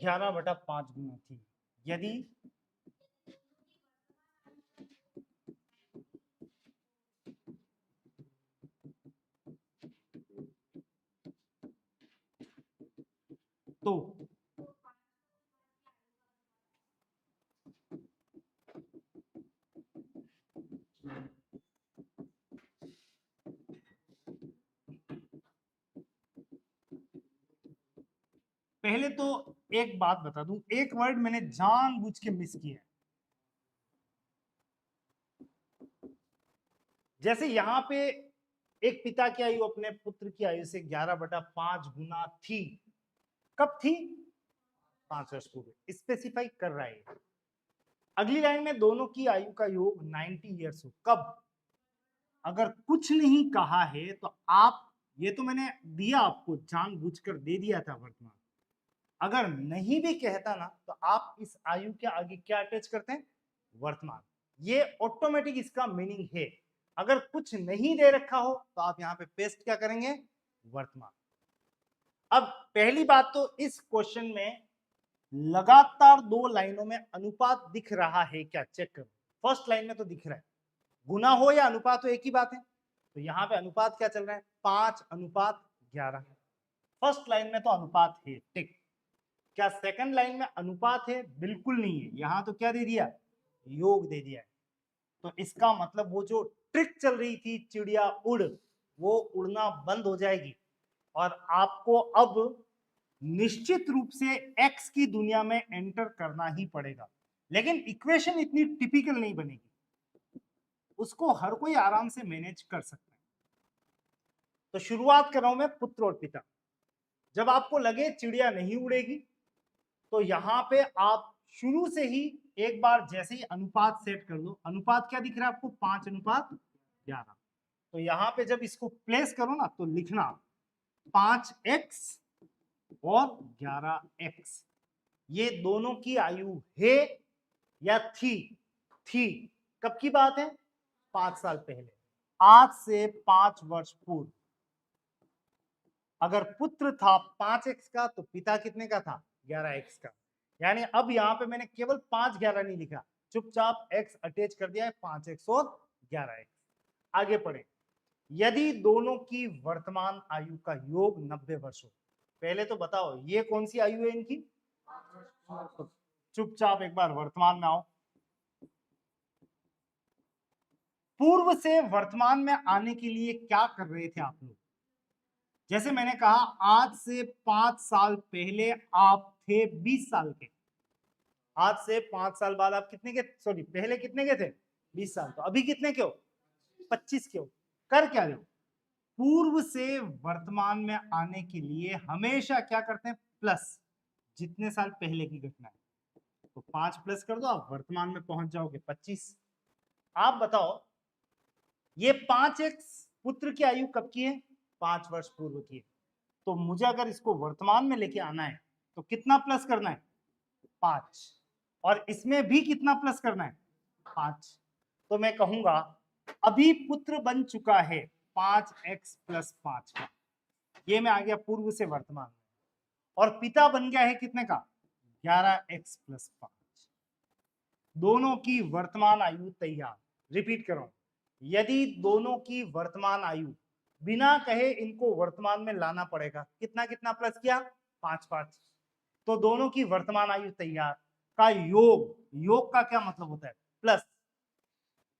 11/5 गुना थी। यदि तो पहले तो एक बात बता दूं, एक वर्ड मैंने जानबूझ के मिस किया है। जैसे यहां पे एक पिता की आयु अपने पुत्र की आयु से 11/5 गुना थी। कब थी? 5 वर्ष पूर्व स्पेसिफाई कर रहा है। अगली लाइन में दोनों की आयु का योग 90 ईयर्स हो। कब? अगर कुछ नहीं कहा है तो आप, ये तो मैंने दिया आपको, जानबूझकर दे दिया था वर्तमान। अगर नहीं भी कहता ना तो आप इस आयु के आगे क्या अटैच करते हैं? वर्तमान। ये ऑटोमेटिक इसका मीनिंग है। अगर कुछ नहीं दे रखा हो तो आप यहां पे पेस्ट क्या करेंगे? वर्तमान। अब पहली बात तो इस क्वेश्चन में लगातार 2 लाइनों में अनुपात दिख रहा है क्या? चेक करो। फर्स्ट लाइन में तो दिख रहा है, गुना हो या अनुपात हो एक ही बात है। तो यहाँ पे अनुपात क्या चल रहा है? 5:11। फर्स्ट लाइन में तो अनुपात है, टिक। क्या सेकंड लाइन में अनुपात है? बिल्कुल नहीं है। यहां तो क्या दे दिया? योग दे दिया है। तो इसका मतलब वो जो ट्रिक चल रही थी चिड़िया उड़, वो उड़ना बंद हो जाएगी और आपको अब निश्चित रूप से एक्स की दुनिया में एंटर करना ही पड़ेगा। लेकिन इक्वेशन इतनी टिपिकल नहीं बनेगी, उसको हर कोई आराम से मैनेज कर सकता है। तो शुरुआत कर रहा हूं मैं पुत्र और पिता। जब आपको लगे चिड़िया नहीं उड़ेगी तो यहां पे आप शुरू से ही एक बार जैसे ही अनुपात सेट कर लो। अनुपात क्या दिख रहा है आपको? 5:11। तो यहां पे जब इसको प्लेस करो ना तो लिखना 5x और 11x। ये दोनों की आयु है या थी? थी। कब की बात है? 5 साल पहले, आज से 5 वर्ष पूर्व। अगर पुत्र था 5x का तो पिता कितने का था? 11x का। यानी अब यहां पे मैंने केवल 5:11 नहीं लिखा, चुपचाप x अटैच कर दिया है, 5x और 11x। आगे पढ़े। यदि दोनों की वर्तमान आयु का योग 90 वर्ष हो। पहले तो बताओ ये कौन सी आयु है इनकी? तो चुपचाप एक बार वर्तमान में आओ। पूर्व से वर्तमान में आने के लिए क्या कर रहे थे आप लोग? जैसे मैंने कहा, आज से 5 साल पहले आप थे 20 साल के। आज से 5 साल बाद आप कितने के, सॉरी पहले कितने के थे? 20 साल। तो अभी कितने के हो? 25 के हो। कर क्या रहे हो? पूर्व से वर्तमान में आने के लिए हमेशा क्या करते हैं? प्लस। जितने साल पहले की घटना है तो 5 प्लस कर दो, आप वर्तमान में पहुंच जाओगे 25। आप बताओ ये 5x पुत्र की आयु कब की है? 5 वर्ष पूर्व की है। तो मुझे अगर इसको वर्तमान में लेके आना है तो कितना प्लस करना है? 5। और इसमें भी कितना प्लस करना है? 5। तो मैं कहूंगा अभी पुत्र बन चुका है 5x + 5 का। ये मैं आ गया पूर्व से वर्तमान में। और पिता बन गया है कितने का? 11x + 5। दोनों की वर्तमान आयु तैयार। रिपीट करो, यदि दोनों की वर्तमान आयु, बिना कहे इनको वर्तमान में लाना पड़ेगा। कितना कितना प्लस किया? 5 तो दोनों की वर्तमान आयु तैयार का योग, योग का क्या मतलब होता है? प्लस।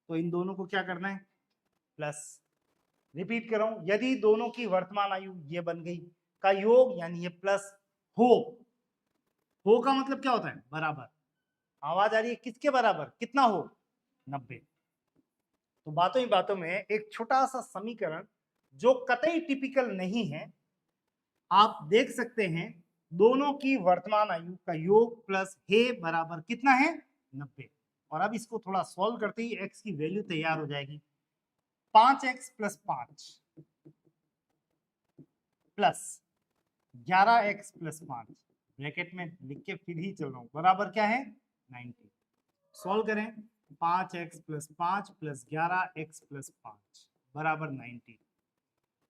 तो इन दोनों को क्या करना है? प्लस। रिपीट कर रहा हूं, यदि दोनों की वर्तमान आयु ये बन गई का योग, यानी ये प्लस हो का मतलब क्या होता है? बराबर। आवाज आ रही है? किसके बराबर? कितना हो? 90। तो बातों ही बातों में एक छोटा सा समीकरण जो कतई टिपिकल नहीं है, आप देख सकते हैं। दोनों की वर्तमान आयु का योग प्लस है बराबर कितना है? 90। और अब इसको थोड़ा सॉल्व करते ही x की वैल्यू तैयार हो जाएगी। 5x + 5 प्लस 11x + 5 ब्रैकेट में लिख के फिर ही चल रहा हूं, बराबर क्या है? 90। सॉल्व करें। 5x + 5 + 11x + 5 बराबर 90।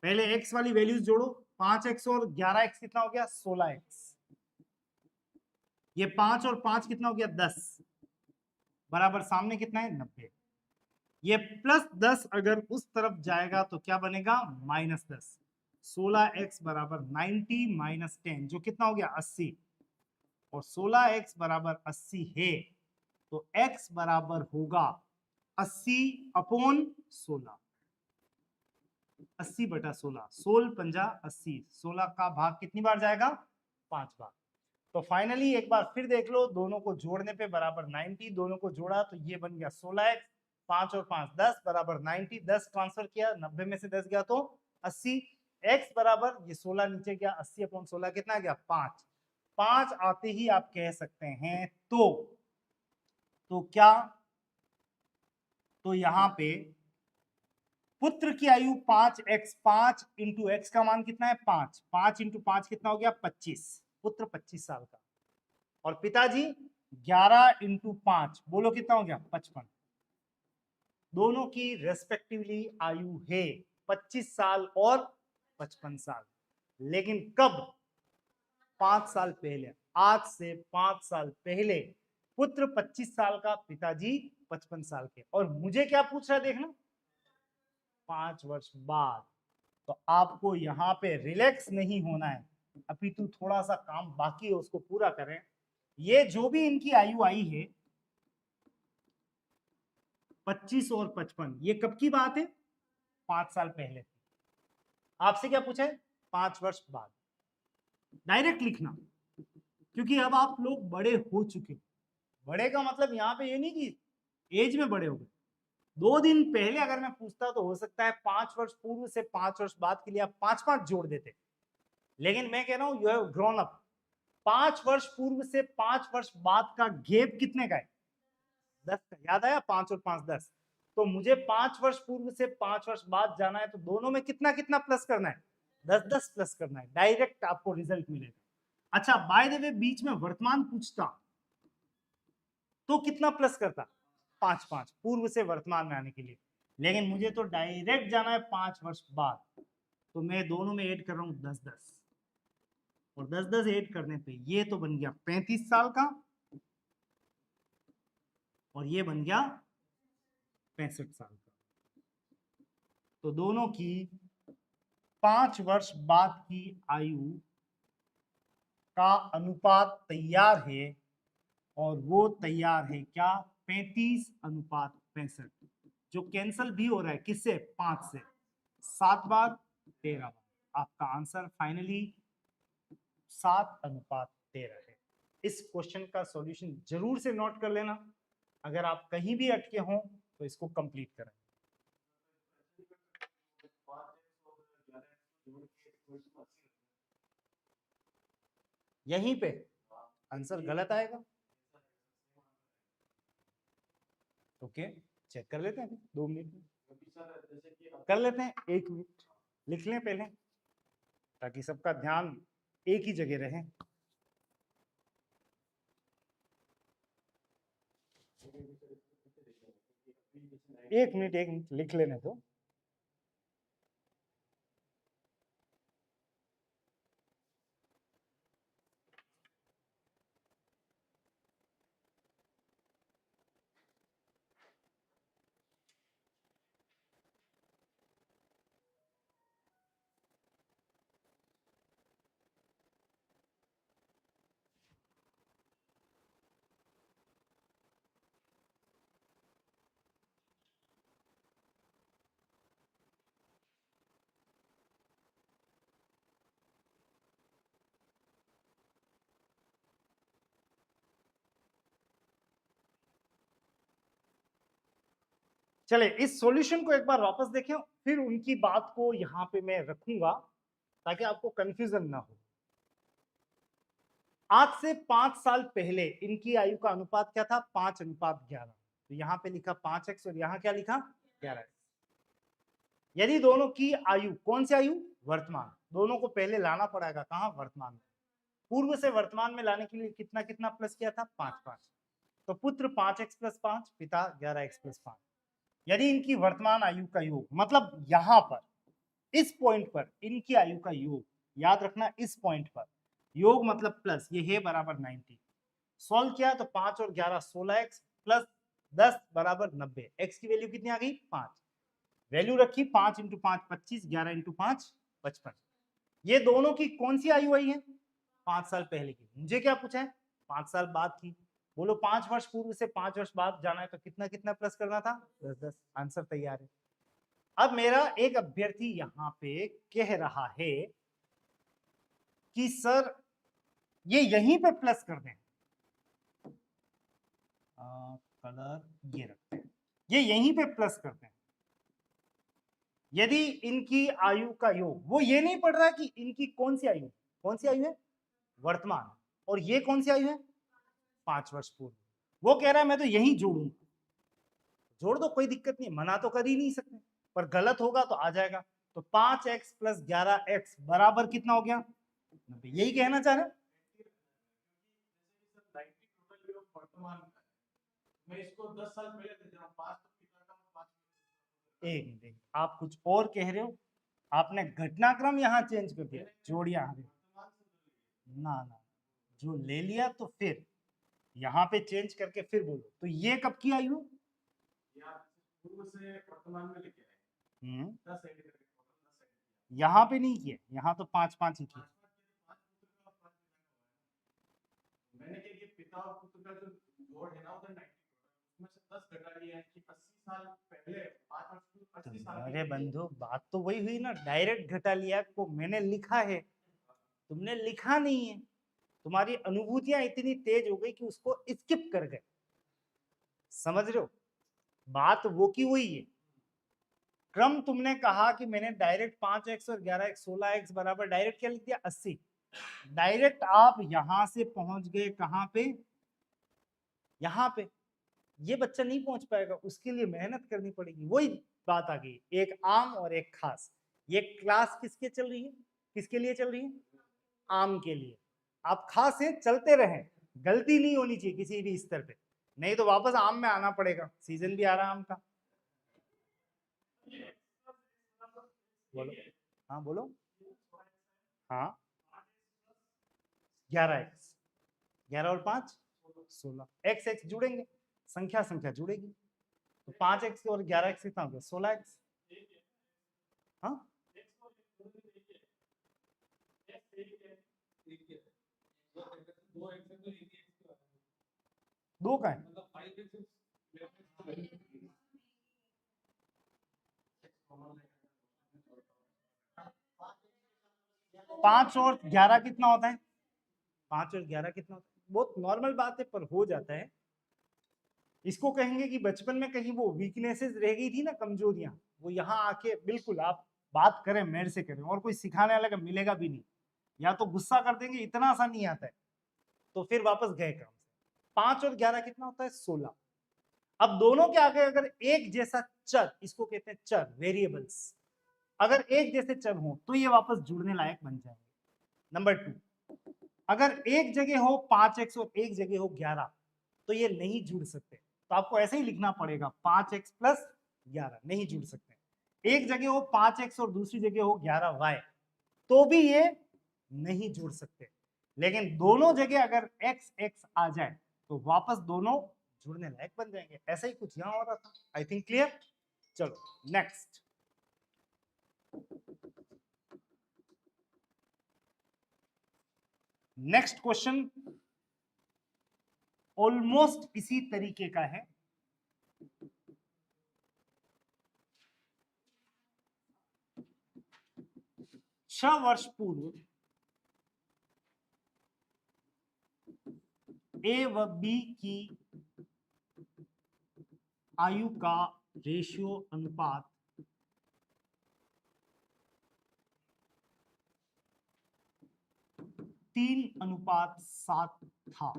पहले x वाली वैल्यूज जोड़ो। 5x और 11x कितना हो गया? 16x। ये 5 और 5 कितना हो गया 10 बराबर सामने कितना है 90। ये +10 अगर उस तरफ जाएगा तो क्या बनेगा -10। 16x बराबर 90 - 10 जो कितना हो गया 80 और 16x बराबर 80 है तो x बराबर होगा 80/16। 80/16 16 पंजा 80 16 का भाग कितनी बार जाएगा 5 बार। तो फाइनली एक बार फिर देख लो दोनों को जोड़ने पे बराबर 90 दोनों को जोड़ा तो ये बन गया 16x 5 और 5 10 बराबर 90 10 ट्रांसफर किया 90 में से 10 गया तो 80 x बराबर ये 16 नीचे गया 80/16 कितना गया 5 5 आते ही आप कह सकते हैं तो क्या तो यहां पे पुत्र की आयु 5x 5 इंटू एक्स का मान कितना है 5 5 इंटू 5 कितना हो गया 25 पुत्र 25 साल का और पिताजी 11 इंटू 5 बोलो कितना हो गया 55। दोनों की रेस्पेक्टिवली आयु है 25 साल और 55 साल लेकिन कब 5 साल पहले आज से 5 साल पहले पुत्र 25 साल का पिताजी 55 साल के और मुझे क्या पूछ रहा है देखना 5 वर्ष बाद। तो आपको यहाँ पे रिलैक्स नहीं होना है अपितु थोड़ा सा काम बाकी है उसको पूरा करें। ये जो भी इनकी आयु आई है 25 और 55 ये कब की बात है 5 साल पहले। आपसे क्या पूछा है 5 वर्ष बाद। डायरेक्ट लिखना क्योंकि अब आप लोग बड़े हो चुके। बड़े का मतलब यहाँ पे ये नहीं कि एज में बड़े हो गए। 2 दिन पहले अगर मैं पूछता तो हो सकता है 5 वर्ष पूर्व से 5 वर्ष बाद के लिए आप 5-5 जोड़ देते लेकिन मैं कह रहा हूं यू हैव ग्रोन अप। 5 वर्ष पूर्व से 5 वर्ष बाद का गैप कितने का है 10 का। याद आया 5 और 5 10 तो मुझे 5 वर्ष पूर्व से 5 वर्ष बाद जाना है तो दोनों में कितना कितना प्लस करना है 10-10 प्लस करना है डायरेक्ट आपको रिजल्ट मिलेगा। अच्छा बाय द वे बीच में वर्तमान पूछता तो कितना प्लस करता 5-5 पूर्व से वर्तमान में आने के लिए लेकिन मुझे तो डायरेक्ट जाना है 5 वर्ष बाद तो मैं दोनों में ऐड कर रहा हूं 10-10 और 10-10 ऐड करने पे ये तो बन गया 35 साल का और ये बन गया 65 साल का। तो दोनों की 5 वर्ष बाद की आयु का अनुपात तैयार है और वो तैयार है क्या 35:65 जो कैंसल भी हो रहा है किससे 5 से 7 बार 13 बार। आपका आंसर फाइनली 7:13 है। इस क्वेश्चन का सॉल्यूशन जरूर से नोट कर लेना अगर आप कहीं भी अटके हों तो इसको कंप्लीट करें। यहीं पे आंसर गलत आएगा। ओके चेक कर लेते हैं 2 मिनट कर लेते हैं 1 मिनट लिख लें पहले ताकि सबका ध्यान एक ही जगह रहे। एक मिनट लिख लेने दो। चले इस सॉल्यूशन को एक बार वापस देखें फिर उनकी बात को यहां पे मैं रखूंगा ताकि आपको कंफ्यूजन ना हो। आज से 5 साल पहले इनकी आयु का अनुपात क्या था 5:11 तो यहां पे लिखा 5x और यहां क्या लिखा 11x। यदि दोनों की आयु कौन सी आयु वर्तमान दोनों को पहले लाना पड़ेगा कहां वर्तमान में। पूर्व से वर्तमान में लाने के लिए कितना कितना प्लस किया था 5-5 तो पुत्र 5x + 5 पिता 11x + 5। यदि इनकी वर्तमान आयु का योग मतलब यहां पर इस पॉइंट पर इनकी आयु का योग याद रखना इस पॉइंट पर योग मतलब प्लस ये है बराबर 90 सॉल्व किया तो 5 और 11 16x प्लस 10 बराबर 90। x की वैल्यू कितनी आ गई 5, वैल्यू रखी 5 इंटू 5 25, 11 इंटू 5 55। ये दोनों की कौन सी आयु आई है 5 साल पहले की। मुझे क्या पूछा है 5 साल बाद की। बोलो 5 वर्ष पूर्व से 5 वर्ष बाद जाना है तो कितना कितना प्लस करना था 10 10। आंसर तैयार है। अब मेरा एक अभ्यर्थी यहां पे कह रहा है कि सर ये यहीं पे प्लस कर दें, कलर ये रखते हैं, ये यहीं पे प्लस करते हैं। यदि इनकी आयु का योग, वो ये नहीं पढ़ रहा कि इनकी कौन सी आयु है वर्तमान, और ये कौन सी आयु है 5 वर्ष पूर्व। वो कह रहा है मैं तो यही जोड़ूंगा। जोड़ दो, कोई दिक्कत नहीं, मना तो कर ही नहीं सकते, पर गलत होगा तो आ जाएगा। तो 5x प्लस 11x बराबर कितना हो गया 90। यही कहना चाह रहे मैं इसको 10 साल पहले दे रहा हूं, 5 तो पिता का 5। एक मिनट, आप कुछ और कह रहे हो, आपने घटनाक्रम यहाँ चेंज कर दिया, जोड़िया ना ना, जो ले लिया तो फिर यहाँ पे चेंज करके फिर बोलो। तो ये कब की आयु पूर्व से वर्तमान में लेके आए 10 ऐड करके यहाँ पे नहीं किया, यहाँ तो 5 5 ही किया। मैंने क्या ये पिता और पुत्र का जो जोड़ है ना उधर 90 उसमें से 10 घटा लिया है कि 80 साल पहले 5 वर्ष 80 साल। अरे बंधु बात तो वही हुई ना, डायरेक्ट घटा लिया को मैंने लिखा है, तुमने लिखा नहीं है। तुम्हारी अनुभूतियां इतनी तेज हो गई कि उसको स्किप कर गए। समझ रहे हो, बात वो की वही है। क्रम तुमने कहा कि मैंने डायरेक्ट 5x और 11x 16x बराबर डायरेक्ट क्या लिख दिया 80। डायरेक्ट आप यहां से पहुंच गए कहां पे, यहां पे। ये बच्चा नहीं पहुंच पाएगा, उसके लिए मेहनत करनी पड़ेगी। वही बात आ गई, एक आम और एक खास। ये क्लास किसके चल रही है, किसके लिए चल रही है आम के लिए। आप खास है चलते रहें, गलती नहीं होनी चाहिए किसी भी स्तर पे, नहीं तो वापस आम में आना पड़ेगा। सीजन भी आ रहा है आम का। बोलो, हाँ बोलो। हाँ 11x, 11 और 5 16, x x जुड़ेंगे, संख्या संख्या जुड़ेगी, तो 5x और 11x कितना हो गया 16x। हाँ दो का है, 5 और 11 कितना होता है, 5 और 11 कितना होता है, बहुत नॉर्मल बात है पर हो जाता है। इसको कहेंगे कि बचपन में कहीं वो वीकनेसेस रह गई थी ना, कमजोरियां, वो यहाँ आके बिल्कुल आप बात करें मेरे से करें, और कोई सिखाने वाला मिलेगा भी नहीं, या तो गुस्सा कर देंगे इतना आसान नहीं आता है, तो फिर वापस गए क्रम से। 5 और 11 कितना होता है 16। अब दोनों के आगे अगर एक जैसा चर, इसको कहते हैं चर वेरिएबल्स, अगर एक जैसे चर हो तो ये वापस जुड़ने लायक बन जाएंगे। नंबर 2, अगर एक जगह हो 5x और एक जगह हो 11 तो ये नहीं जुड़ सकते, तो आपको ऐसे ही लिखना पड़ेगा 5x प्लस 11, नहीं जुड़ सकते। एक जगह हो 5x और दूसरी जगह हो 11y तो भी ये नहीं जुड़ सकते, लेकिन दोनों जगह अगर x x आ जाए तो वापस दोनों जुड़ने लायक बन जाएंगे। ऐसा ही कुछ यहां हो रहा था। I think clear. चलो नेक्स्ट, नेक्स्ट क्वेश्चन ऑलमोस्ट इसी तरीके का है। छह वर्ष पूर्व ए व बी की आयु का रेशियो अनुपात 3:7 था,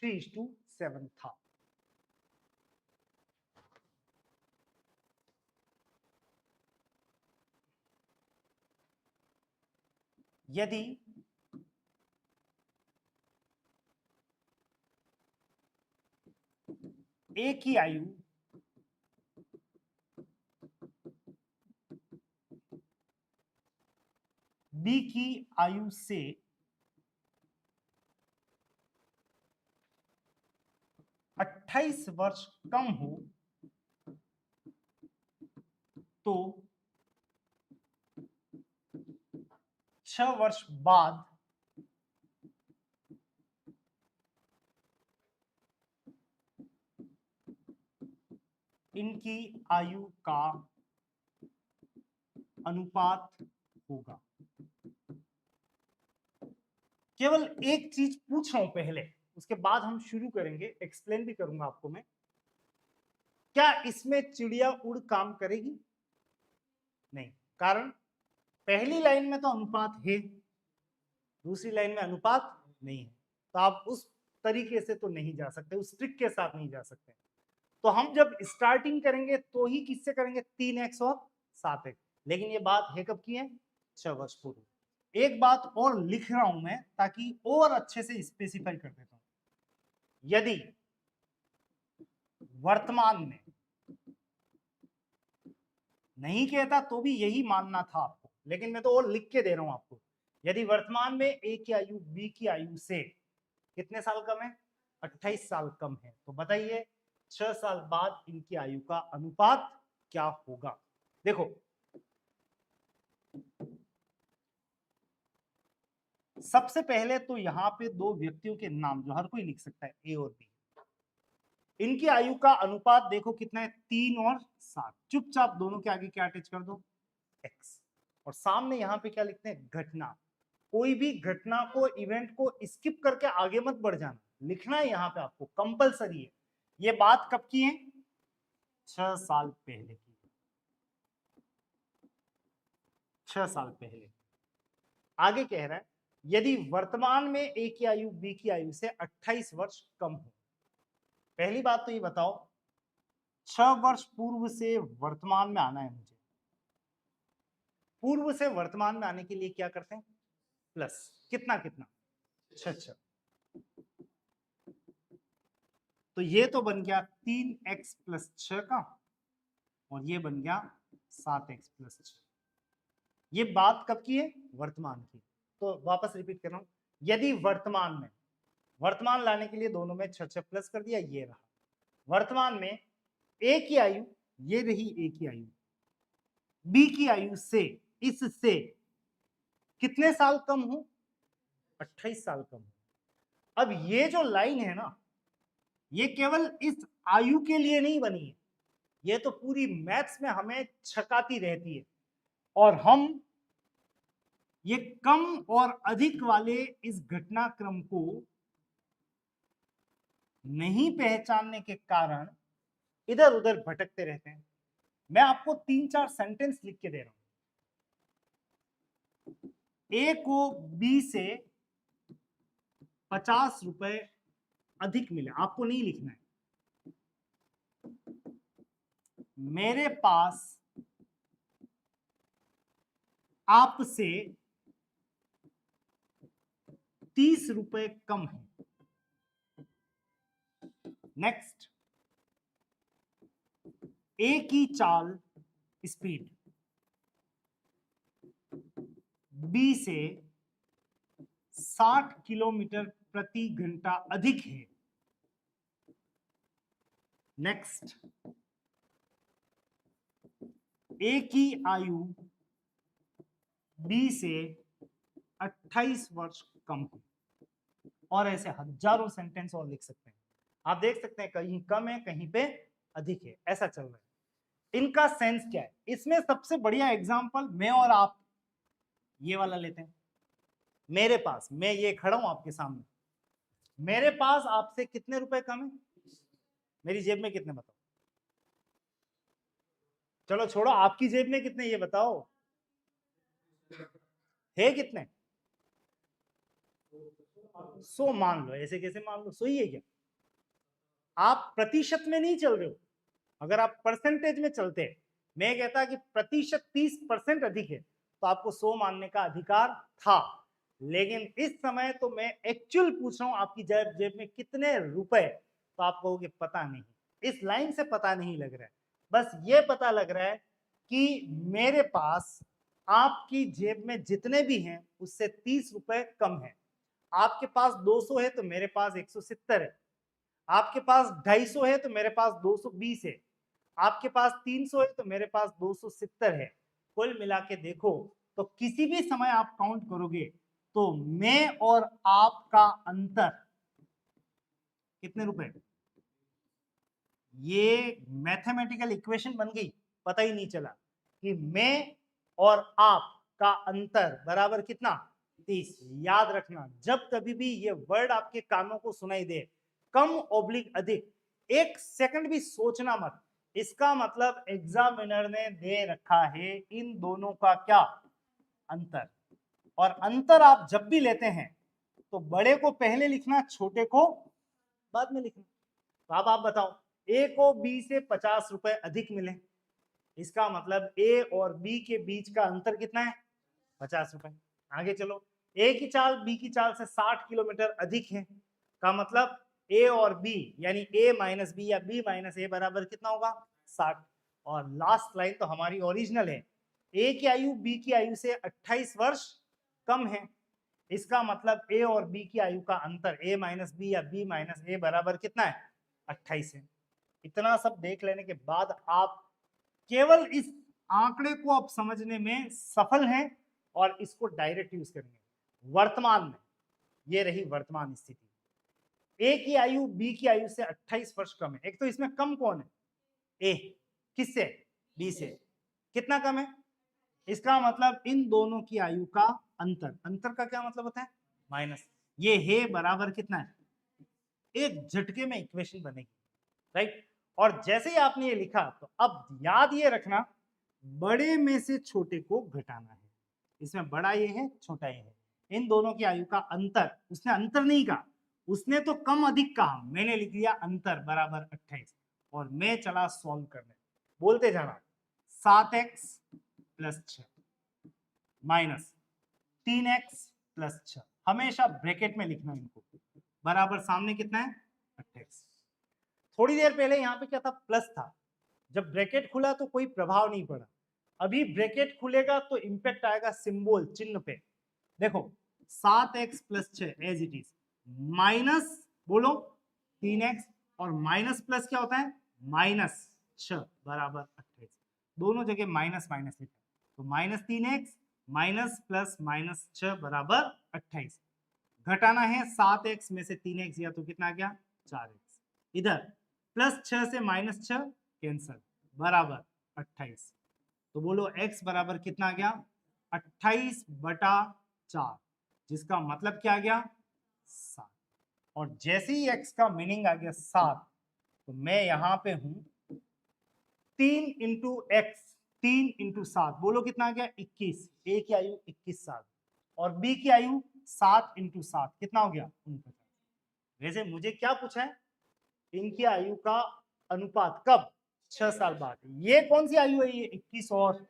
3:7 था। यदि ए की आयु बी की आयु से 28 वर्ष कम हो तो 6 वर्ष बाद इनकी आयु का अनुपात होगा। केवल एक चीज पूछ रहा हूं पहले, उसके बाद हम शुरू करेंगे, एक्सप्लेन भी करूंगा आपको मैं। क्या इसमें चिड़िया उड़ काम करेगी? नहीं, कारण पहली लाइन में तो अनुपात है, दूसरी लाइन में अनुपात नहीं है, तो आप उस तरीके से तो नहीं जा सकते, उस ट्रिक के साथ नहीं जा सकते। तो हम जब स्टार्टिंग करेंगे तो ही किससे करेंगे? 3x और 7x। लेकिन ये बात है कब की है? 6 वर्ष पूर्व। एक बात और लिख रहा हूं मैं ताकि और अच्छे से स्पेसिफाई कर देता हूं। यदि वर्तमान में, नहीं कहता तो भी यही मानना था आपको, लेकिन मैं तो और लिख के दे रहा हूं आपको। यदि वर्तमान में ए की आयु बी की आयु से कितने साल कम है? 28 साल कम है, तो बताइए 6 साल बाद इनकी आयु का अनुपात क्या होगा? देखो, सबसे पहले तो यहां पे दो व्यक्तियों के नाम जो हर कोई लिख सकता है, ए और बी, इनकी आयु का अनुपात देखो कितना है? 3 और 7। चुपचाप दोनों के आगे क्या अटैच कर दो? एक्स। और सामने यहां पे क्या लिखते हैं? घटना। कोई भी घटना को, इवेंट को स्किप करके आगे मत बढ़ जाना, लिखना है यहां पे आपको, कंपलसरी है। ये बात कब की है? 6 साल पहले की, 6 साल पहले। आगे कह रहा है यदि वर्तमान में ए की आयु बी की आयु से 28 वर्ष कम हो। पहली बात तो ये बताओ, 6 वर्ष पूर्व से वर्तमान में आना है मुझे। पूर्व से वर्तमान में आने के लिए क्या करते हैं? प्लस कितना कितना? 6। तो ये तो बन गया 3x प्लस 6 का, और ये बन गया 7x प्लस 6। ये बात कब की है? वर्तमान की। तो वापस रिपीट कर रहा हूं, यदि वर्तमान में, वर्तमान लाने के लिए दोनों में 6 प्लस कर दिया, ये रहा वर्तमान में। ए की आयु, ये रही ए की आयु, बी की आयु से, इससे कितने साल कम हो? 28 साल कम हो। अब ये जो लाइन है ना, ये केवल इस आयु के लिए नहीं बनी है, ये तो पूरी मैथ्स में हमें छकाती रहती है। और हम ये कम और अधिक वाले इस घटनाक्रम को नहीं पहचानने के कारण इधर उधर भटकते रहते हैं। मैं आपको 3-4 सेंटेंस लिख के दे रहा हूं। ए को बी से 50 रुपए अधिक मिले, आपको नहीं लिखना है। मेरे पास आपसे 30 रुपए कम है। नेक्स्ट, ए की चाल, स्पीड बी से 60 किलोमीटर प्रति घंटा अधिक है। नेक्स्ट, ए की आयु बी से 28 वर्ष कम है। और ऐसे हजारों सेंटेंस और लिख सकते हैं। आप देख सकते हैं कहीं कम है, कहीं पे अधिक है, ऐसा चल रहा है। इनका सेंस क्या है? इसमें सबसे बढ़िया एग्जांपल मैं और आप ये वाला लेते हैं। मेरे पास, मैं ये खड़ा हूं आपके सामने, मेरे पास आपसे कितने रुपए कम है? मेरी जेब में कितने बताओ? चलो छोड़ो, आपकी जेब में कितने ये बताओ? है कितने? 100 मान लो। ऐसे कैसे मान लो? 100 ही है क्या? आप प्रतिशत में नहीं चल रहे हो। अगर आप परसेंटेज में चलते हैं, मैं कहता कि प्रतिशत 30% अधिक है, तो आपको 100 मानने का अधिकार था। लेकिन इस समय तो मैं एक्चुअल पूछ रहा हूं आपकी जेब में कितने रुपए, तो आप कहोगे पता नहीं। इस लाइन से पता नहीं लग रहा है, बस ये पता लग रहा है कि मेरे पास आपकी जेब में जितने भी हैं उससे 30 रुपए कम है। आपके पास 200 है तो मेरे पास 170 है। आपके पास 250 है तो मेरे पास 220 है, आपके पास 300 है तो मेरे पास 270 है। कुल मिला के देखो तो किसी भी समय आप काउंट करोगे तो मैं और आपका अंतर कितने रुपए? ये मैथमेटिकल इक्वेशन बन गई, पता ही नहीं चला कि मैं और आप का अंतर बराबर कितना? 30। याद रखना, जब कभी भी ये वर्ड आपके कानों को सुनाई दे, कम ओब्लिक अधिक, एक सेकंड भी सोचना मत। इसका मतलब एग्जामिनर ने दे रखा है इन दोनों का क्या? अंतर। और अंतर आप जब भी लेते हैं तो बड़े को पहले लिखना, छोटे को बाद में लिखना। तो अब आप बताओ, ए को बी से 50 रुपए अधिक मिले, इसका मतलब ए और बी के बीच का अंतर कितना है? 50 रुपए। आगे चलो, ए की चाल बी की चाल से 60 किलोमीटर अधिक है, का मतलब ए और बी यानी ए माइनस बी या बी माइनस ए बराबर कितना होगा? 60। और लास्ट लाइन तो हमारी ओरिजिनल है, ए की आयु बी की आयु से 28 वर्ष कम है, इसका मतलब ए और बी की आयु का अंतर ए माइनस बी या बी माइनस ए बराबर कितना है? 28 है। इतना सब देख लेने के बाद आप केवल इस आंकड़े को आप समझने में सफल हैं और इसको डायरेक्ट यूज करेंगे। वर्तमान में ये रही वर्तमान स्थिति, ए की आयु बी की आयु से 28 वर्ष कम है। एक तो इसमें कम कौन है? ए। किससे? बी से। कितना कम है? इसका मतलब इन दोनों की आयु का अंतर, अंतर का क्या मतलब होता है? माइनस। ये है बराबर कितना है? एक झटके में इक्वेशन बनेगी, राइट। और जैसे ही आपने ये लिखा तो अब याद ये रखना, बड़े में से छोटे को घटाना है। इसमें बड़ा ये है, छोटा ये है, इन दोनों की आयु का अंतर। उसने अंतर नहीं कहा, उसने तो कम अधिक कहा, मैंने लिख दिया अंतर बराबर 28 और मैं चला सॉल्व करने। बोलते जाना, 7x plus 6 minus 3x plus 6, हमेशा ब्रैकेट में लिखना इनको, बराबर सामने कितना है? 28। थोड़ी देर पहले यहाँ पे क्या था? प्लस था। जब ब्रैकेट खुला तो कोई प्रभाव नहीं पड़ा, अभी ब्रैकेट खुलेगा तो इंपैक्ट आएगा सिंबल, चिन्ह पे। देखो 7x plus 6 as it is, minus बोलो 3x, और माइनस प्लस क्या होता है? माइनस 6 बराबर 28। दोनों जगह माइनस माइनस लिखा, तो minus 3x minus plus minus 6 बराबर 28। घटाना है 7x में से 3x गया तो कितना आ गया? 4x। इधर प्लस 6 से माइनस 6 कैंसल, बराबर 28। तो बोलो x बराबर कितना आ गया? 28 बटा 4, जिसका मतलब क्या आ गया? 7। और जैसे ही x का मीनिंग आ गया 7, तो मैं यहां पे हूं 3 इंटू एक्स, 3 इंटू 7, बोलो कितना आ गया? 21। ए की आयु 21 साल और बी की आयु 7 इंटू 7 कितना हो गया? 49। वैसे मुझे क्या पूछा है? इनकी आयु का अनुपात कब? 6 साल बाद। ये कौन सी आयु है? ये 21 और,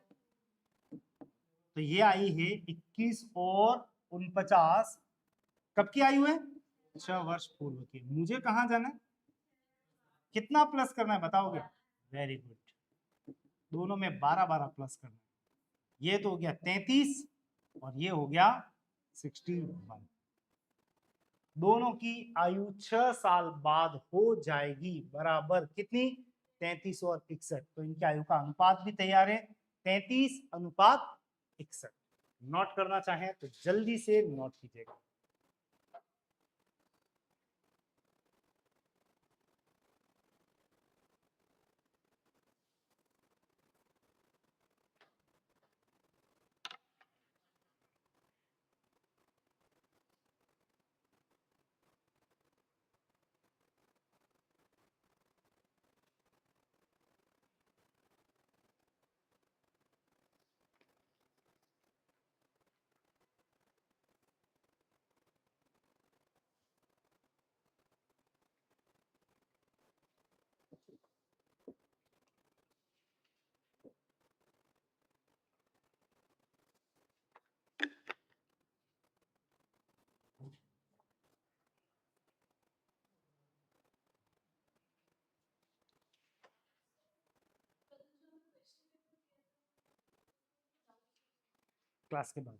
तो ये आई है 21 और 49, कब की आयु है? 6 वर्ष पूर्व की। मुझे कहां जाना है? कितना प्लस करना है बताओगे? वेरी गुड, दोनों में 12-12 प्लस करना है। ये तो हो गया 33 और ये हो गया 61। दोनों की आयु 6 साल बाद हो जाएगी, बराबर कितनी? 33 और 61। तो इनकी आयु का अनुपात भी तैयार है, 33 अनुपात 61। नोट करना चाहें तो जल्दी से नोट कीजिएगा। क्लास के बाद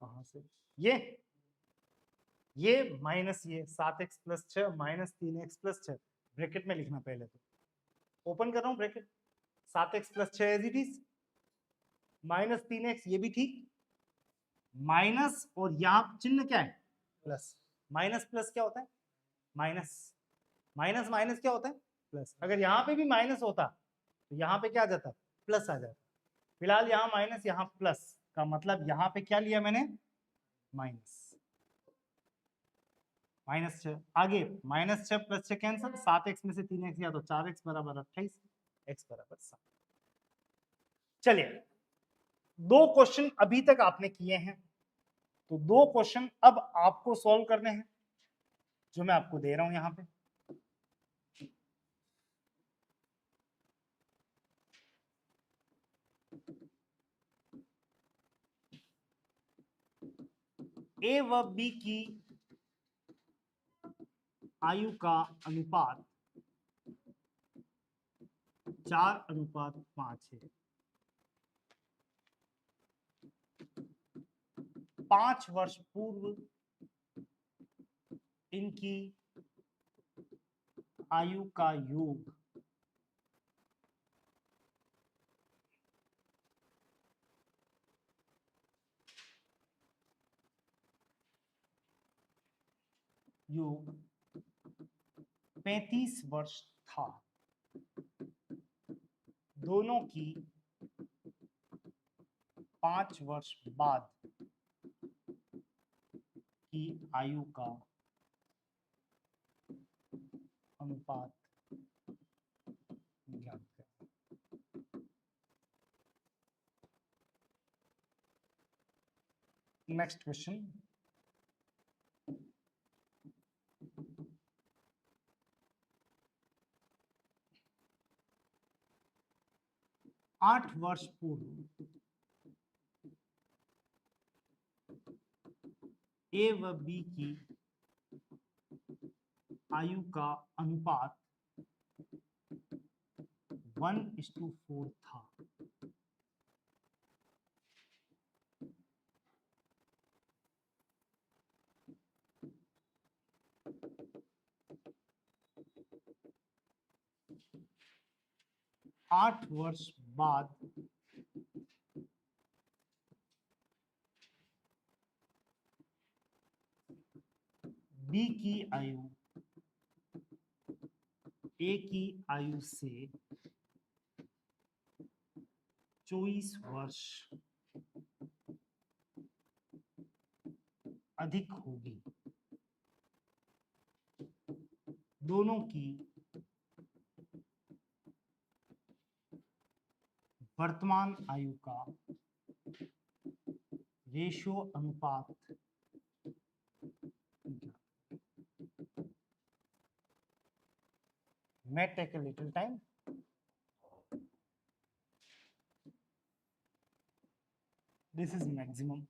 कहां से? ये माइनस ये 7x+6 माइनस 3x+6 ब्रैकेट में लिखना पहले तो ओपन कर रहा हूं bracket 7x+6 as it is minus 3x ये भी ठीक माइनस और यहां चिन्ह क्या है प्लस माइनस प्लस क्या होता है माइनस माइनस माइनस क्या होता है प्लस अगर यहां पे भी माइनस होता तो यहां पे क्या आ जाता प्लस आ जाता फिलहाल यहां माइनस यहां प्लस का मतलब यहां पे क्या लिया मैंने माइनस -6 आगे -6 + 6 कैंसिल 7x में से 3x या तो 4x बराबर 28 x बराबर 7 चलिए 2 क्वेश्चन अभी तक आपने किए हैं तो 2 क्वेश्चन अब आपको सॉल्व करने हैं जो मैं आपको दे रहा हूं यहां पे ए व बी की आयु का अनुपात 4:5 है 5 वर्ष पूर्व इनकी आयु का योग योग 35 वर्ष था दोनों की 5 वर्ष बाद की आयु का अनुपात ज्ञात करें नेक्स्ट क्वेश्चन 8 वर्ष पूर्व ए व बी की आयु का अनुपात 1:4 था आठ वर्ष बाद बी की आयु ए की आयु से 24 वर्ष अधिक होगी दोनों की वर्तमान आयु का रेशियो अनुपात may take a little time this is maximum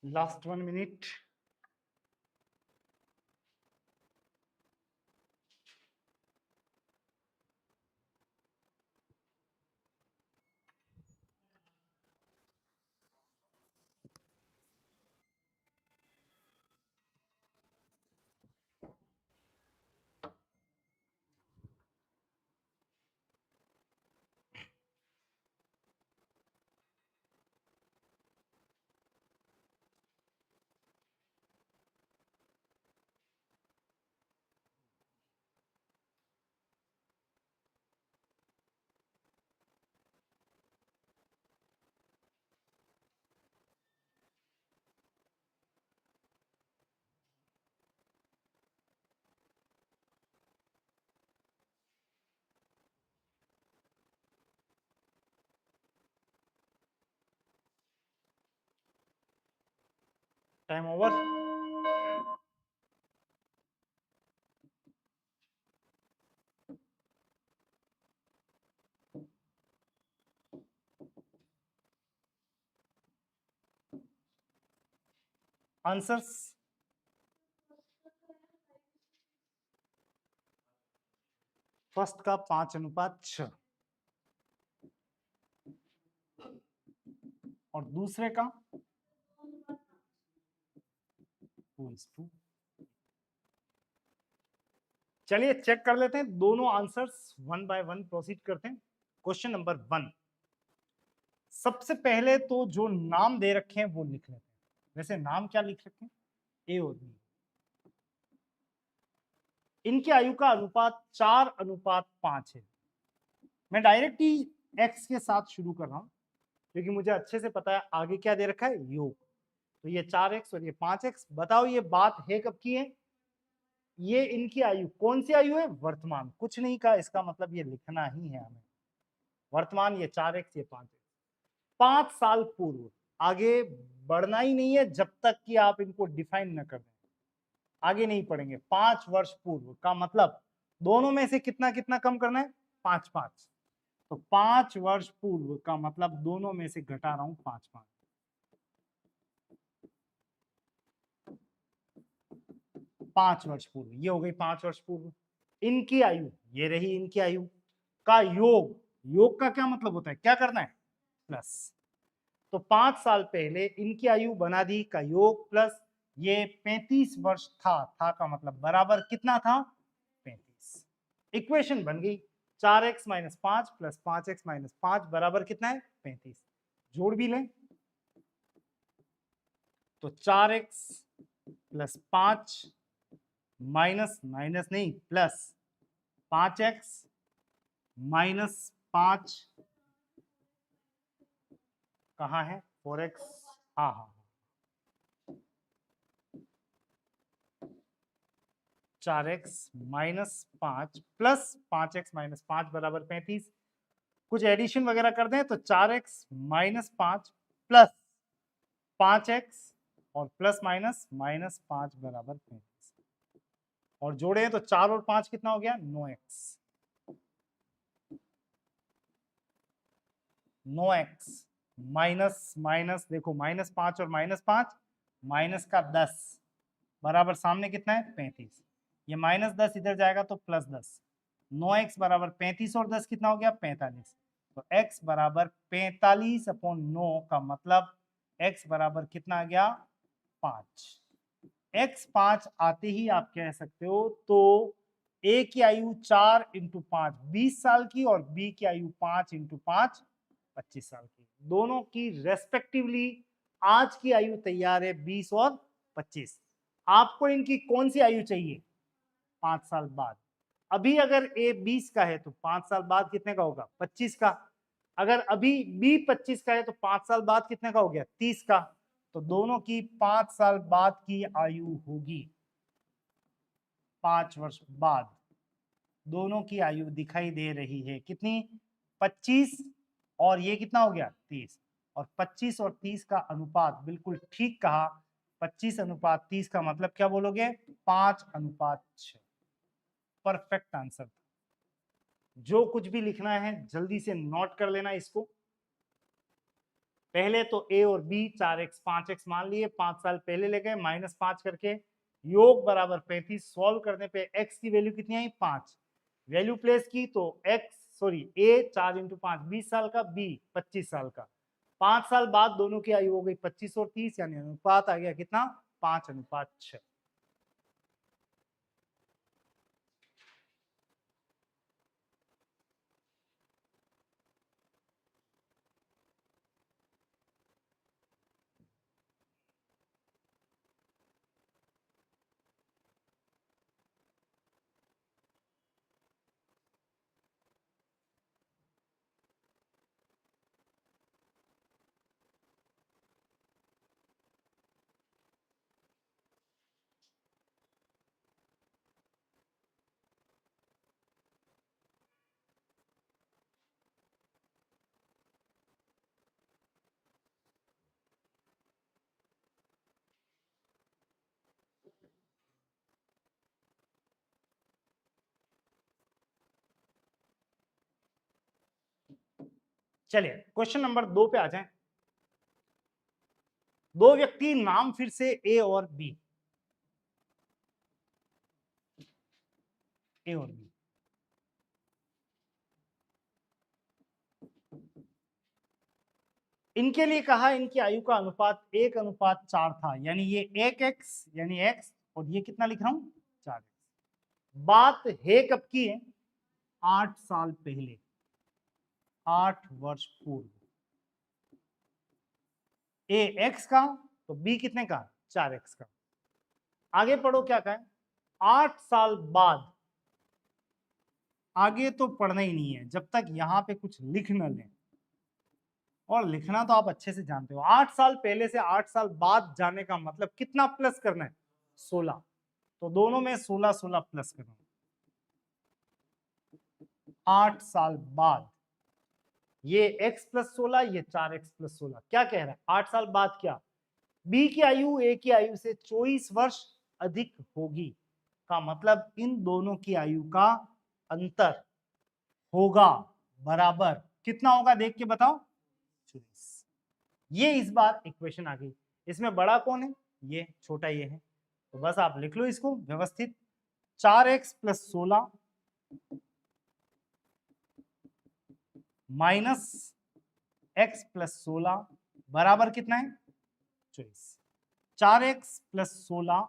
last 1 minute. Time over. Answers first का 5:6 और दूसरे का 2:2। चलिए चेक कर लेते हैं दोनों आंसर्स, 1 बाय 1 प्रोसीड करते हैं। क्वेश्चन नंबर 1, सबसे पहले तो जो नाम दे रखे हैं वो लिख लेते हैं। वैसे नाम क्या लिख रखे हैं? ए और बी। इनकी आयु का अनुपात 4:5 है। मैं डायरेक्ट ही एक्स के साथ शुरू कर रहा हूं क्योंकि मुझे अच्छे से पता है आगे क्या दे रखा है, योग। तो ये 4x और ये 5x। बताओ ये बात है कब की है? ये इनकी आयु कौन सी आयु है? वर्तमान। कुछ नहीं कहा, इसका मतलब ये लिखना ही है हमें। वर्तमान ये 4x, ये 5x। 5 साल पूर्व। आगे बढ़ना ही नहीं है जब तक कि आप इनको डिफाइन न कर दें। आगे नहीं पढ़ेंगे। 5 वर्ष पूर्व का मतलब दोनों में से कितना कितना कम करना है? 5-5। तो 5 वर्ष पूर्व का मतलब दोनों में से घटा रहा हूं 5-5। 5 वर्ष पूर्व, ये हो गई 5 वर्ष पूर्व। इनकी आयु, ये रही इनकी आयु का योग। योग का क्या मतलब होता है? क्या करना है? प्लस। तो 5 साल पहले इनकी आयु बना दी का योग प्लस ये 35 वर्ष था का मतलब बराबर कितना था? 35। इक्वेशन बन गई 4x - 5 प्लस 5x - 5 बराबर कितना है? 35। जोड़ भी लें तो 4x प्लस 5 माइनस माइनस नहीं प्लस 5x माइनस 5 कहाँ है? 4x। हाँ हाँ, 4x minus 5 plus 5x minus 5 बराबर 35। कुछ एडिशन वगैरह कर दें तो 4x माइनस 5 प्लस 5x और प्लस माइनस माइनस 5 बराबर 35। और जोड़े तो 4 और 5 कितना हो गया? 9x। 9x माइनस माइनस देखो, माइनस 5 और माइनस 5, माइनस का 10 बराबर सामने कितना है? 35। ये माइनस 10 इधर जाएगा तो प्लस 10। 9x बराबर 35 और 10 कितना हो गया? 45। तो x बराबर 45/9 का मतलब x बराबर कितना आ गया? 5। x 5 आते ही आप कह सकते हो तो a की आयु 4 × 5 20 साल की और b की आयु 5 × 5 25 साल की। दोनों की रेस्पेक्टिवली आज की आयु तैयार है 20 और 25। आपको इनकी कौन सी आयु चाहिए? 5 साल बाद। अभी अगर a 20 का है तो 5 साल बाद कितने का होगा? 25 का। अगर अभी b 25 का है तो 5 साल बाद कितने का हो गया? 30 का। तो दोनों की 5 साल बाद की आयु होगी, 5 वर्ष बाद दोनों की आयु दिखाई दे रही है कितनी? 25। और ये कितना हो गया? 30। और 25 और 30 का अनुपात बिल्कुल ठीक कहा। 25:30 का मतलब क्या बोलोगे? 5:6। Perfect answer. जो कुछ भी लिखना है जल्दी से नोट कर लेना इसको। पहले तो ए और बी 4x 5x मान लिए, 5 साल पहले ले गए, -5 करके योग बराबर 35। सॉल्व करने पे x की वैल्यू कितनी आई 5, वैल्यू प्लेस की तो ए 4 × 5 20 साल का, बी 25 साल का। 5 साल बाद दोनों की आयु हो गई 25 और 30, यानी अनुपात आ गया कितना 5:6। चलिए क्वेश्चन नंबर 2 पे आ जाएं। दो व्यक्ति, नाम फिर से ए और बी, ए और बी, इनके लिए कहा इनकी आयु का अनुपात 1:4 था, यानी ये 1x यानी x, और ये कितना लिख रहा हूं 4x। बात है कब की है 8 साल पहले, 8 वर्ष पूर्व। ए x का तो b कितने का 4x का। आगे पढ़ो क्या कहा है 8 साल बाद। आगे तो पढ़ना ही नहीं है जब तक यहां पे कुछ लिख न लें, और लिखना तो आप अच्छे से जानते हो। 8 साल पहले से 8 साल बाद जाने का मतलब कितना प्लस करना है 16, तो दोनों में 16 16 प्लस करना। 8 साल बाद ये x + 16, ये 4x + 16। क्या कह रहा है 8 साल बाद क्या, b की आयु a की आयु से 24 वर्ष अधिक होगी, का मतलब इन दोनों की आयु का अंतर होगा बराबर कितना होगा देख के बताओ 24। ये इस बार इक्वेशन आ गई। इसमें बड़ा कौन है ये, छोटा ये है, तो बस आप लिख लो इसको व्यवस्थित। 4x + 16 माइनस x + 16 बराबर कितना है 24। 4x + 16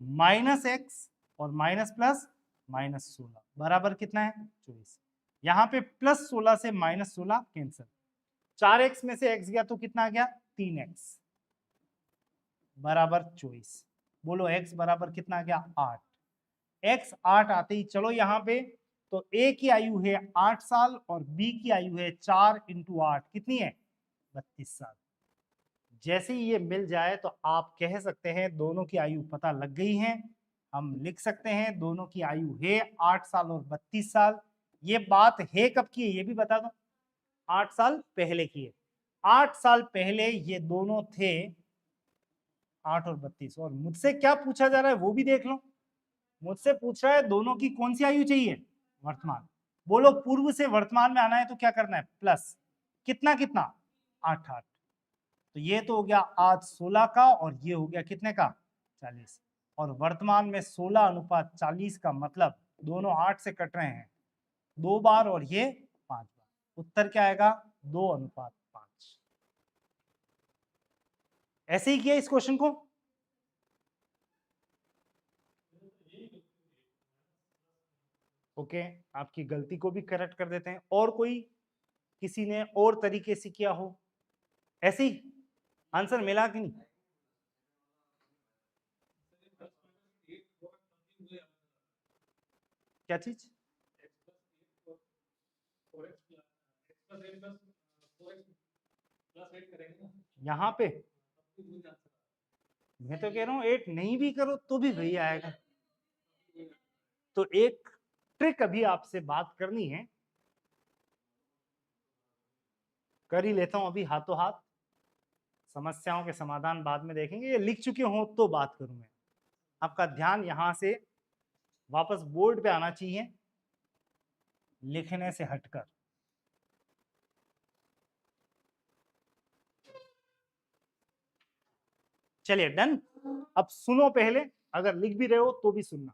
माइनस x और माइनस प्लस -16 बराबर कितना है 24। यहाँ पे +16 से -16 कैंसिल, 4x में से x गया तो कितना आ गया 3x बराबर 24। बोलो x बराबर कितना आ गया 8। x 8 आते ही चलो यहाँ पे, तो a की आयु है 8 साल और b की आयु है 4 × 8 कितनी है 32 साल। जैसे ही ये मिल जाए तो आप कह सकते हैं दोनों की आयु पता लग गई है। हम लिख सकते हैं दोनों की आयु है 8 साल और 32 साल। ये बात है कब की है ये भी बता दो, 8 साल पहले की है। 8 साल पहले ये दोनों थे 8 और 32, और मुझसे क्या पूछा जा रहा है वो भी देख लो। मुझसे पूछ रहा है दोनों की कौन सी आयु चाहिए वर्तमान। बोलो पूर्व से वर्तमान में आना है तो क्या करना है प्लस कितना कितना 8 8, तो ये तो हो गया आज 16 का और ये हो गया कितने का 40, और वर्तमान में 16:40 का मतलब दोनों 8 से कट रहे हैं 2 बार और ये 5 बार। उत्तर क्या आएगा 2:5। ऐसे ही किया इस क्वेश्चन को। ओके आपकी गलती को भी करेक्ट कर देते हैं। और कोई किसी ने और तरीके से किया हो ऐसे ही आंसर मिला कि नहीं। क्या चीज यहाँ पे मैं तो कह रहा हूँ 8 नहीं भी करो तो भी वही आएगा। तो एक ट्रिक अभी आपसे बात करनी है, कर ही लेता हूं अभी हाथों हाथ। समस्याओं के समाधान बाद में देखेंगे, ये लिख चुके हो तो बात करूं मैं। आपका ध्यान यहां से वापस बोर्ड पे आना चाहिए लिखने से हटकर। चलिए डन। अब सुनो पहले, अगर लिख भी रहे हो तो भी सुनना।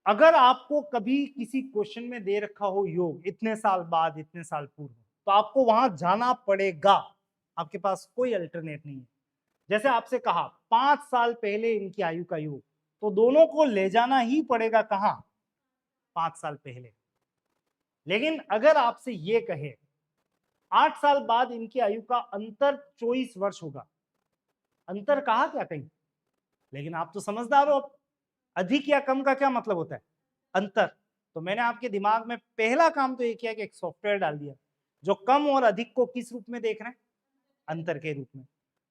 अगर आपको कभी किसी क्वेश्चन में दे रखा हो योग इतने साल बाद, इतने साल पूर्व, तो आपको वहां जाना पड़ेगा, आपके पास कोई अल्टरनेट नहीं है। जैसे आपसे कहा 5 साल पहले इनकी आयु का योग, तो दोनों को ले जाना ही पड़ेगा कहां, 5 साल पहले। लेकिन अगर आपसे ये कहे 8 साल बाद इनकी आयु का अंतर 24 वर्ष होगा, अंतर कहा क्या कहीं, लेकिन आप तो समझदार हो, अधिक या कम का क्या मतलब होता है, अंतर। तो मैंने आपके दिमाग में पहला काम तो ये किया कि एक सॉफ्टवेयर डाल दिया जो कम और अधिक को किस रूप में देख रहे हैं, अंतर के रूप में।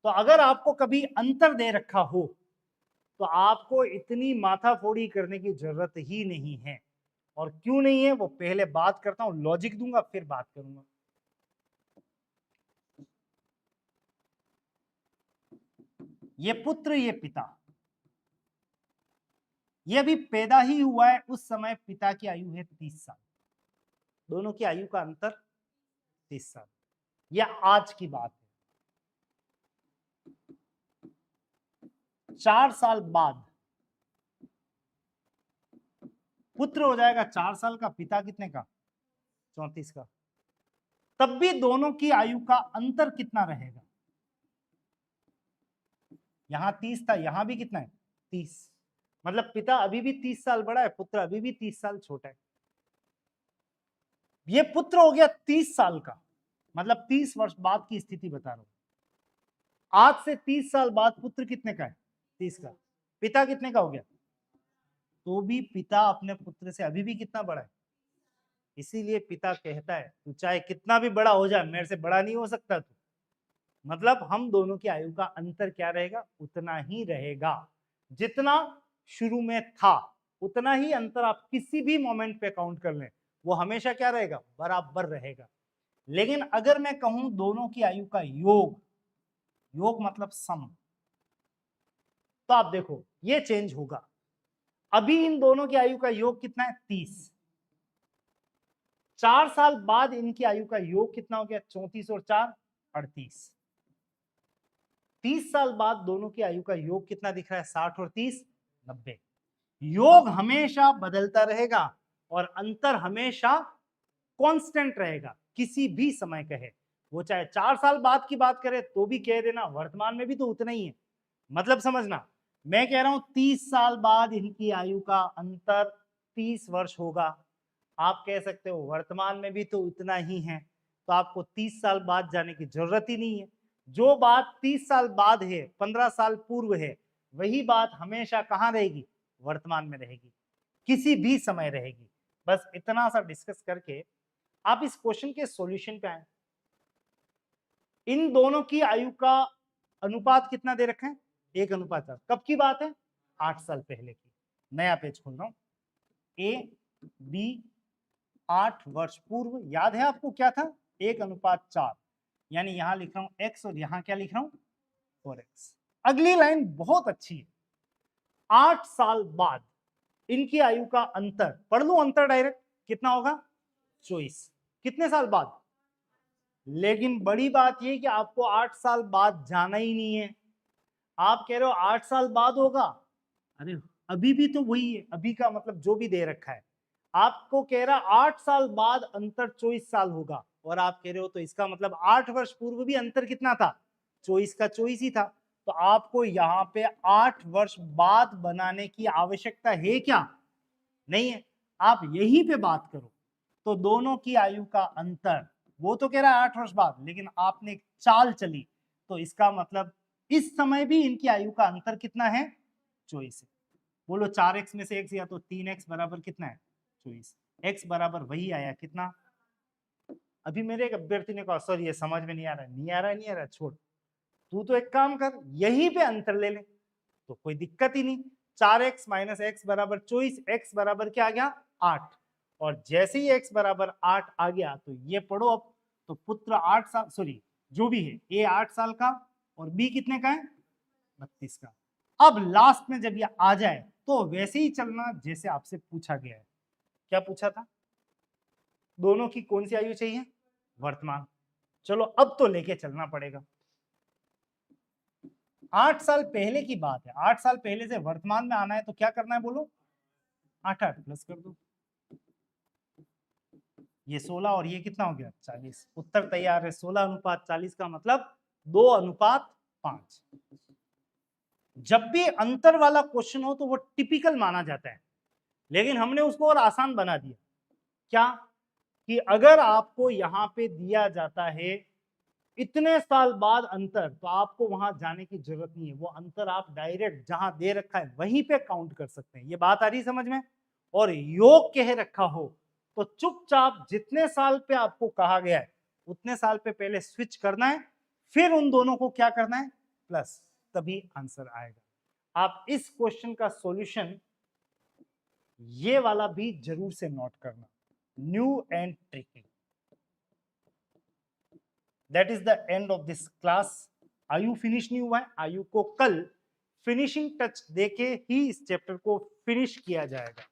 तो अगर आपको कभी अंतर दे रखा हो तो आपको इतनी माथाफोड़ी करने की जरूरत ही नहीं है। और क्यों नहीं है वो पहले बात करता हूं, लॉजिक दूंगा फिर बात करूंगा। ये पुत्र, ये पिता, ये अभी पैदा ही हुआ है, उस समय पिता की आयु है 30 साल, दोनों की आयु का अंतर 30 साल। यह आज की बात है। 4 साल बाद पुत्र हो जाएगा 4 साल का, पिता कितने का, 34 का। तब भी दोनों की आयु का अंतर कितना रहेगा, यहां 30 था, यहां भी कितना है 30, मतलब पिता अभी भी 30 साल बड़ा है, पुत्र अभी भी 30 साल छोटा है। ये पुत्र हो गया 30 साल का, मतलब 30 वर्ष बाद की स्थिति बता रहा हूं। आज से 30 साल बाद पुत्र कितने का है, 30 का। पिता कितने का हो गया, तो भी पिता अपने पुत्र से अभी भी कितना बड़ा है। इसीलिए पिता कहता है तू चाहे कितना भी बड़ा हो जाए, मेरे से बड़ा नहीं हो सकता तू। मतलब हम दोनों की आयु का अंतर क्या रहेगा, उतना ही रहेगा जितना शुरू में था, उतना ही अंतर आप किसी भी मोमेंट पे काउंट कर लें, वो हमेशा क्या रहेगा, बराबर रहेगा। लेकिन अगर मैं कहूं दोनों की आयु का योग, योग मतलब सम, तो आप देखो ये चेंज होगा। अभी इन दोनों की आयु का योग कितना है, 30। 4 साल बाद इनकी आयु का योग कितना हो गया, 34 और 4 38। 30 साल बाद दोनों की आयु का योग कितना दिख रहा है, 60 और 30 90। योग हमेशा बदलता रहेगा और अंतर हमेशा कांस्टेंट रहेगा, किसी भी समय कहे, वो चाहे 4 साल बाद की बात करे तो भी कह देना, वर्तमान में भी तो उतना ही है। मतलब समझना, मैं कह रहा हूं 30 साल बाद इनकी आयु का अंतर 30 वर्ष होगा, आप कह सकते हो वर्तमान में भी तो उतना ही है, तो आपको 30 साल बाद जाने की जरूरत ही नहीं है। जो बात 30 साल बाद है, 15 साल पूर्व है, वही बात हमेशा कहां रहेगी, वर्तमान में रहेगी, किसी भी समय रहेगी। बस इतना सा डिस्कस करके आप इस क्वेश्चन के सॉल्यूशन पे आए। इन दोनों की आयु का अनुपात कितना दे रखे हैं, 1:4। कब की बात है, 8 साल पहले की। नया पेज खोल रहा हूं, ए बी 8 वर्ष पूर्व, याद है आपको क्या था, 1:4, यानी यहां लिख रहा हूं x और यहां क्या लिख रहा हूं 4x। अगली लाइन बहुत अच्छी है, 8 साल बाद इनकी आयु का अंतर, पढ़ लो अंतर डायरेक्ट, कितना होगा 24। कितने साल बाद, लेकिन बड़ी बात यह कि आपको 8 साल बाद जाना ही नहीं है। आप कह रहे हो 8 साल बाद होगा, अरे अभी भी तो वही है, अभी का मतलब जो भी दे रखा है, आपको कह रहा 8 साल बाद अंतर 24 साल होगा, और आप कह रहे हो तो इसका मतलब 8 वर्ष पूर्व भी अंतर कितना था, 24 का 24 ही था। तो आपको यहाँ पे 8 वर्ष बाद बनाने की आवश्यकता है क्या, नहीं है। आप यहीं पे बात करो, तो दोनों की आयु का अंतर, वो तो कह रहा है 8 वर्ष बाद, लेकिन आपने एक चाल चली, तो इसका मतलब इस समय भी इनकी आयु का अंतर कितना है, 24 है। बोलो 4x में से x या तो 3x बराबर कितना है 24, x बराबर वही आया कितना। अभी मेरे एक अभ्यर्थी ने कहा सर ये समझ में नहीं आ रहा, नहीं आ रहा, नहीं आ रहा, छोड़, तू तो एक काम कर, यहीं पे अंतर ले ले, तो कोई दिक्कत ही नहीं। 4x माइनस एक्स बराबर 24, x बराबर क्या आ गया 8, और जैसे ही x बराबर 8 आ गया तो ये पढ़ो अब, तो पुत्र 8 साल, सॉरी जो भी है, a 8 साल का और b कितने का है 32 का। अब लास्ट में जब ये आ जाए तो वैसे ही चलना जैसे आपसे पूछा गया है। क्या पूछा था, दोनों की कौन सी आयु चाहिए, वर्तमान। चलो अब तो लेके चलना पड़ेगा। 8 साल पहले की बात है, 8 साल पहले से वर्तमान में आना है तो क्या करना है बोलो, 8 प्लस कर दो, ये 16 और ये कितना हो गया 40। उत्तर तैयार है, 16:40 का मतलब 2:5। जब भी अंतर वाला क्वेश्चन हो तो वो टिपिकल माना जाता है, लेकिन हमने उसको और आसान बना दिया। क्या कि अगर आपको यहां पे दिया जाता है इतने साल बाद अंतर, तो आपको वहां जाने की जरूरत नहीं है, वो अंतर आप डायरेक्ट जहां दे रखा है वहीं पे काउंट कर सकते हैं। ये बात आ रही समझ में। और योग कह रखा हो तो चुपचाप जितने साल पे आपको कहा गया है उतने साल पे पहले स्विच करना है, फिर उन दोनों को क्या करना है, प्लस, तभी आंसर आएगा। आप इस क्वेश्चन का सॉल्यूशन ये वाला भी जरूर से नोट करना, new and tricky. That is the end of this class. आयु फिनिश नहीं हुआ है, आयु को कल फिनिशिंग टच देके ही इस चैप्टर को फिनिश किया जाएगा।